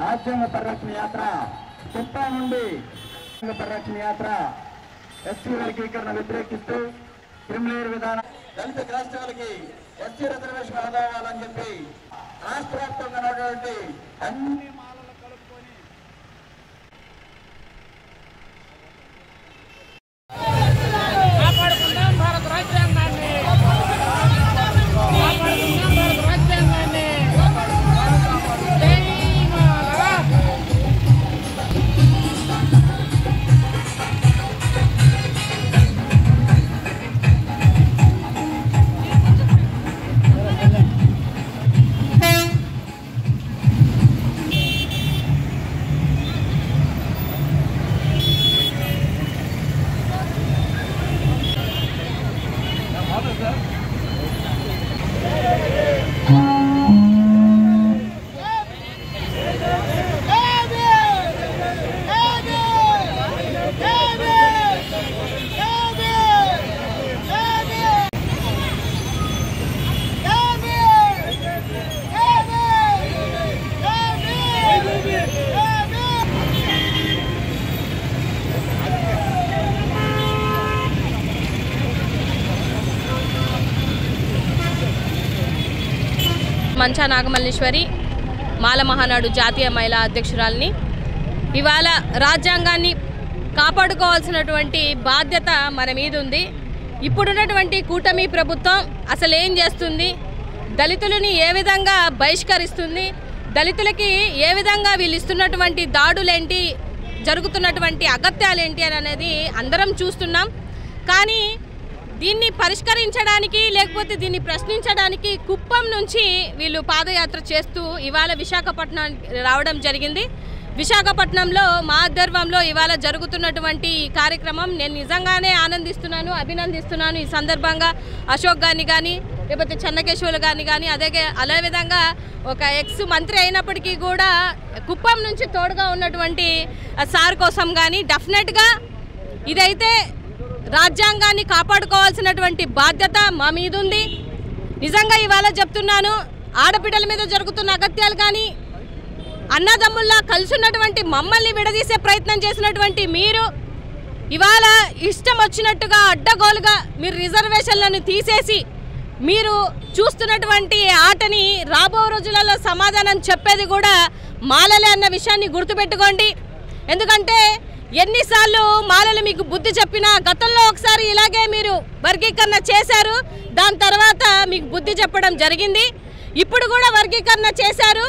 రాజ్యాంగ పరిరక్షణ యాత్ర కుప్పం నుండి పరిరక్షణ యాత్ర ఎస్సీ వర్గీకరణ వ్యతిరేకిస్తూ క్రిమినల్ విధానం దళిత రాష్ట్రాలకి ఎస్సీ రిజర్వేషన్ ఆదాయాలని చెప్పి రాష్ట్ర వ్యాప్తంగా ఉన్నటువంటి అన్ని మాలలు కలుపుకొని కాపాడుకుందాం భారత రాజ్యాంగాన్ని, కాపాడుకుందాం భారత రాజ్యాంగాన్ని. జై మాల. మంచా నాగమల్లేశ్వరి మాల మహానాడు జాతీయ మహిళా అధ్యక్షురాలిని. ఇవాళ రాజ్యాంగాన్ని కాపాడుకోవాల్సినటువంటి బాధ్యత మన మీద ఉంది. ఇప్పుడున్నటువంటి కూటమి ప్రభుత్వం అసలు ఏం చేస్తుంది, దళితులని ఏ విధంగా బహిష్కరిస్తుంది, దళితులకి ఏ విధంగా వీళ్ళు ఇస్తున్నటువంటి దాడులేంటి, జరుగుతున్నటువంటి అగత్యాలేంటి అనేది అందరం చూస్తున్నాం. కానీ దీన్ని పరిష్కరించడానికి లేకపోతే దీన్ని ప్రశ్నించడానికి కుప్పం నుంచి వీళ్ళు పాదయాత్ర చేస్తూ ఇవాళ విశాఖపట్నం రావడం జరిగింది. విశాఖపట్నంలో మా ఆధ్వర్యంలో ఇవాళ జరుగుతున్నటువంటి ఈ కార్యక్రమం నేను నిజంగానే ఆనందిస్తున్నాను, అభినందిస్తున్నాను. ఈ సందర్భంగా అశోక్ గారిని కానీ లేకపోతే చెన్నకేశ్వర్లు గారిని కానీ అదేవిధంగా ఒక ఎక్స్ మంత్రి అయినప్పటికీ కూడా కుప్పం నుంచి తోడుగా ఉన్నటువంటి సార్ కోసం కానీ డెఫినెట్గా ఇదైతే రాజ్యాంగాన్ని కాపాడుకోవాల్సినటువంటి బాధ్యత మా మీద ఉంది. నిజంగా ఇవాళ చెప్తున్నాను, ఆడపిల్లల మీద జరుగుతున్న అగత్యాలు కానీ అన్నదమ్ముల్లా కలిసి ఉన్నటువంటి మమ్మల్ని విడదీసే ప్రయత్నం చేసినటువంటి మీరు ఇవాళ ఇష్టం వచ్చినట్టుగా అడ్డగోలుగా మీరు రిజర్వేషన్లను తీసేసి మీరు చూస్తున్నటువంటి ఆటని రాబో రోజులలో సమాధానం చెప్పేది కూడా మాలలే అన్న విషయాన్ని గుర్తుపెట్టుకోండి. ఎందుకంటే ఎన్నిసార్లు మాలలు మీకు బుద్ధి చెప్పినా గతంలో ఒకసారి ఇలాగే మీరు వర్గీకరణ చేశారు, దాని తర్వాత మీకు బుద్ధి చెప్పడం జరిగింది. ఇప్పుడు కూడా వర్గీకరణ చేశారు.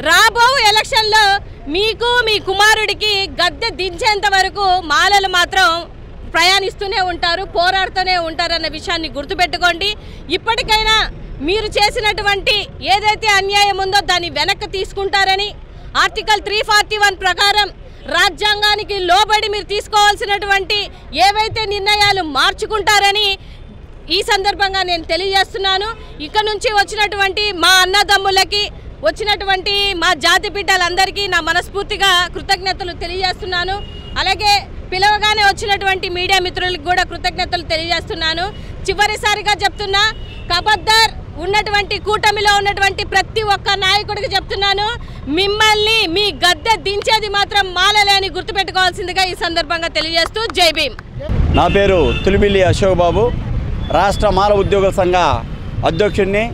రాబో ఎలక్షన్లో మీకు మీ కుమారుడికి గద్దె దించేంత వరకు మాలలు మాత్రం ప్రయాణిస్తూనే ఉంటారు, పోరాడుతూనే ఉంటారన్న విషయాన్ని గుర్తుపెట్టుకోండి. ఇప్పటికైనా మీరు చేసినటువంటి ఏదైతే అన్యాయం ఉందో దాన్ని వెనక్కి తీసుకుంటారని, ఆర్టికల్ 341 ప్రకారం రాజ్యాంగానికి లోబడి మీరు తీసుకోవాల్సినటువంటి ఏవైతే నిర్ణయాలు మార్చుకుంటారని ఈ సందర్భంగా నేను తెలియజేస్తున్నాను. ఇక నుంచి వచ్చినటువంటి మా అన్నదమ్ములకి, వచ్చినటువంటి మా జాతి బిడ్డలందరికీ నా మనస్ఫూర్తిగా కృతజ్ఞతలు తెలియజేస్తున్నాను. అలాగే పిలవగానే వచ్చినటువంటి మీడియా మిత్రులకు కూడా కృతజ్ఞతలు తెలియజేస్తున్నాను. చివరిసారిగా చెప్తున్నా, ఖబర్దార్ ఉన్నటువంటి కూటమిలో ఉన్నటువంటి ప్రతి ఒక్క నాయకుడికి చెప్తున్నాను, మిమ్మల్ని మీ గద్దె దించేది మాత్రం మాలలే అని గుర్తుపెట్టుకోవాల్సిందిగా ఈ సందర్భంగా తెలియజేస్తూ జై భీమ్. నా పేరు తులిమిల్లి అశోక్ బాబు, రాష్ట్ర మాల ఉద్యోగుల సంఘ అధ్యక్షుడిని.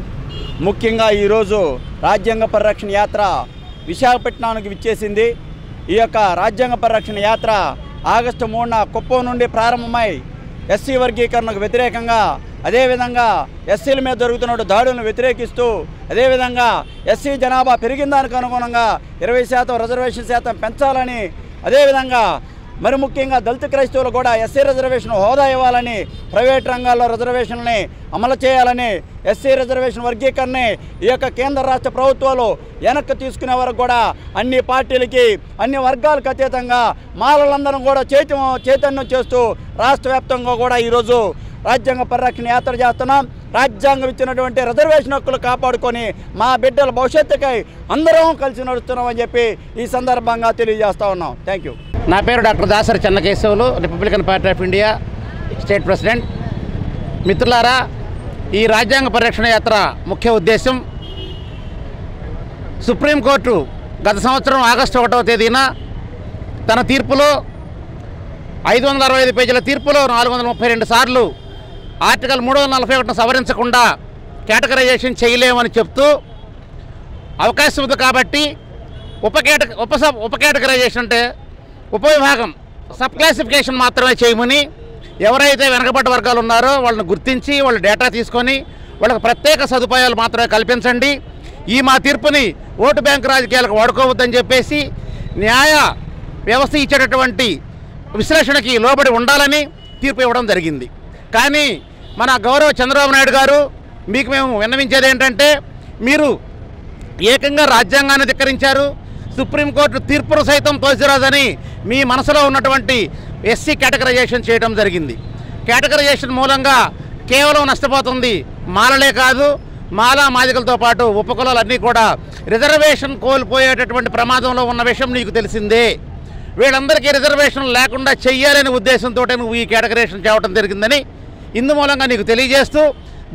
ముఖ్యంగా ఈరోజు రాజ్యాంగ పరిరక్షణ యాత్ర విశాఖపట్నానికి విచ్చేసింది. ఈ యొక్క రాజ్యాంగ పరిరక్షణ యాత్ర ఆగస్టు 3న కుప్పం నుండి ప్రారంభమై ఎస్సీ వర్గీకరణకు వ్యతిరేకంగా, అదేవిధంగా ఎస్సీల మీద జరుగుతున్న దాడులను వ్యతిరేకిస్తూ, అదేవిధంగా ఎస్సీ జనాభా పెరిగిన దానికి అనుగుణంగా 20% రిజర్వేషన్ శాతం పెంచాలని, అదేవిధంగా మరి ముఖ్యంగా దళిత క్రైస్తవులు కూడా ఎస్సీ రిజర్వేషన్ హోదా ఇవ్వాలని, ప్రైవేట్ రంగాల్లో రిజర్వేషన్లని అమలు చేయాలని, ఎస్సీ రిజర్వేషన్ వర్గీకరణని ఈ యొక్క కేంద్ర రాష్ట్ర ప్రభుత్వాలు వెనక్కి తీసుకునే వరకు కూడా అన్ని పార్టీలకి, అన్ని వర్గాలకు అతీతంగా మాలలందరం కూడా చైతన్యం చేస్తూ రాష్ట్ర వ్యాప్తంగా కూడా ఈరోజు రాజ్యాంగ పరిరక్షణ యాత్ర చేస్తున్నాం. రాజ్యాంగం ఇచ్చినటువంటి రిజర్వేషన్ హక్కులు కాపాడుకొని మా బిడ్డల భవిష్యత్తుకై అందరం కలిసి నడుస్తున్నామని చెప్పి ఈ సందర్భంగా తెలియజేస్తా ఉన్నాం. Thank you. నా పేరు doctor Dasari Chennakesavulu, Republican party of India state president. మిత్రులారా, ఈ రాజ్యాంగ పరిరక్షణ యాత్ర ముఖ్య ఉద్దేశం సుప్రీంకోర్టు గత సంవత్సరం ఆగస్టు 1వ తేదీన తన తీర్పులో 565 పేజీల తీర్పులో 432 సార్లు ఆర్టికల్ 341ను సవరించకుండా కేటగరైజేషన్ చేయలేమని చెప్తూ అవకాశం ఉంది కాబట్టి ఉప కేటగరైజేషన్ అంటే ఉపవిభాగం సబ్ క్లాసిఫికేషన్ మాత్రమే చేయమని ఎవరైతే వెనకబడ్డ వర్గాలు ఉన్నారో వాళ్ళని గుర్తించి వాళ్ళ డేటా తీసుకొని వాళ్ళకి ప్రత్యేక సదుపాయాలు మాత్రమే కల్పించండి. ఈ మా తీర్పుని ఓటు బ్యాంకు రాజకీయాలకు వాడుకోవద్దని చెప్పేసి న్యాయ వ్యవస్థ ఇచ్చేటటువంటి విశ్లేషణకి లోబడి ఉండాలని తీర్పు ఇవ్వడం జరిగింది. కానీ మన గౌరవ చంద్రబాబు నాయుడు గారు మీకు మేము విన్నవించేది ఏంటంటే మీరు ఏకంగా రాజ్యాంగాన్ని ధిక్కరించారు. సుప్రీంకోర్టు తీర్పును సైతం తోసిరాదని మీ మనసులో ఉన్నటువంటి ఎస్సీ కేటగరైజేషన్ చేయడం జరిగింది. కేటగరైజేషన్ మూలంగా కేవలం నష్టపోతుంది మాలలే కాదు, మాలా మాదికలతో పాటు ఉపకులాలన్నీ కూడా రిజర్వేషన్ కోల్పోయేటటువంటి ప్రమాదంలో ఉన్న విషయం నీకు తెలిసిందే. వీళ్ళందరికీ రిజర్వేషన్ లేకుండా చెయ్యాలనే ఉద్దేశంతో నువ్వు ఈ కేటగరైజేషన్ చేయడం జరిగిందని ఇందు మూలంగా నీకు తెలియజేస్తూ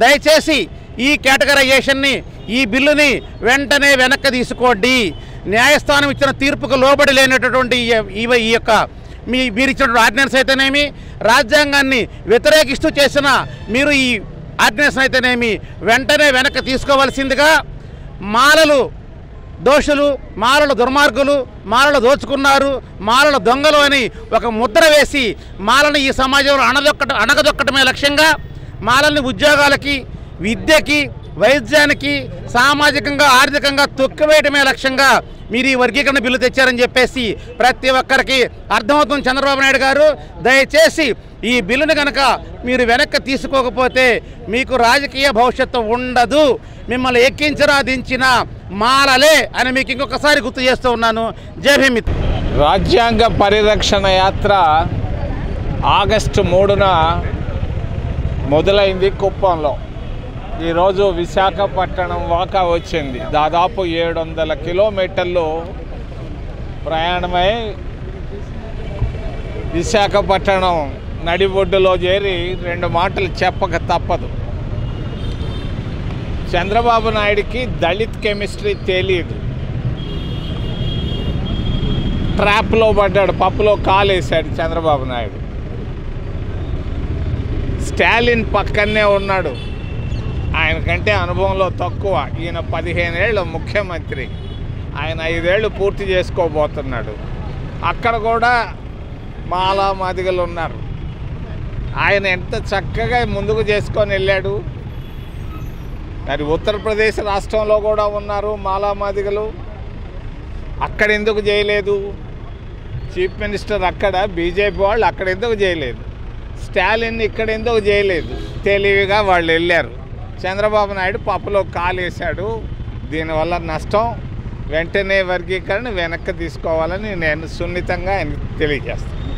దయచేసి ఈ కేటగరైజేషన్ని ఈ బిల్లుని వెంటనే వెనక్కి తీసుకోండి. న్యాయస్థానం ఇచ్చిన తీర్పుకు లోబడి లేనటువంటి ఈ యొక్క మీరు ఇచ్చినటువంటి ఆర్డినెన్స్ అయితేనేమి, రాజ్యాంగాన్ని వ్యతిరేకిస్తూ చేసిన మీరు ఈ ఆర్డినెన్స్ అయితేనేమి వెంటనే వెనక్కి తీసుకోవాల్సిందిగా మాలలు దోషులు, మాలలు దుర్మార్గులు, మాలలు దోచుకున్నారు, మాలలు దొంగలు అని ఒక ముద్ర వేసి మాలని ఈ సమాజంలో అణగదొక్కటమే లక్ష్యంగా మాలల్ని ఉద్యోగాలకి, విద్యకి, వైద్యానికి, సామాజికంగా ఆర్థికంగా తొక్కివేయటమే లక్ష్యంగా మీరు ఈ వర్గీకరణ బిల్లు తెచ్చారని చెప్పేసి ప్రతి ఒక్కరికి అర్థమవుతుంది. చంద్రబాబు నాయుడు గారు దయచేసి ఈ బిల్లుని కనుక మీరు వెనక్కి తీసుకోకపోతే మీకు రాజకీయ భవిష్యత్తు ఉండదు, మిమ్మల్ని ఎక్కించరా దించిన మాలలే అని మీకు ఇంకొకసారి గుర్తు చేస్తూ ఉన్నాను. జై భీమ్. రాజ్యాంగ పరిరక్షణ యాత్ర ఆగస్టు 3న మొదలైంది కుప్పంలో. ఈరోజు విశాఖపట్నం వాకా వచ్చింది. దాదాపు 700 కిలోమీటర్లు ప్రయాణమై విశాఖపట్నం నడిబొడ్డులో చేరి 2 మాటలు చెప్పక తప్పదు. చంద్రబాబు నాయుడికి దళిత్ కెమిస్ట్రీ తెలియదు. ట్రాప్లో పడ్డాడు, పప్పులో కాలేశాడు చంద్రబాబు నాయుడు. స్టాలిన్ పక్కనే ఉన్నాడు, ఆయన కంటే అనుభవంలో తక్కువ. ఈయన 15 ఏళ్ళు ముఖ్యమంత్రి, ఆయన 5 ఏళ్ళు పూర్తి చేసుకోబోతున్నాడు. అక్కడ కూడా మాలా మాదిగలు ఉన్నారు. ఆయన ఎంత చక్కగా ముందుకు చేసుకొని వెళ్ళాడు. మరి ఉత్తరప్రదేశ్ రాష్ట్రంలో కూడా ఉన్నారు మాలా మాదిగలు, అక్కడ ఎందుకు చేయలేదు? చీఫ్ మినిస్టర్ అక్కడ, బీజేపీ వాళ్ళు అక్కడ ఎందుకు చేయలేదు? స్టాలిన్ ఇక్కడ ఎందుకు చేయలేదు? తెలివిగా వాళ్ళు వెళ్ళారు. చంద్రబాబు నాయుడు పప్పులో కాలేశాడు. దీనివల్ల నష్టం. వెంటనే వర్గీకరణ వెనక్కి తీసుకోవాలని నేను సున్నితంగా తెలియజేస్తాను.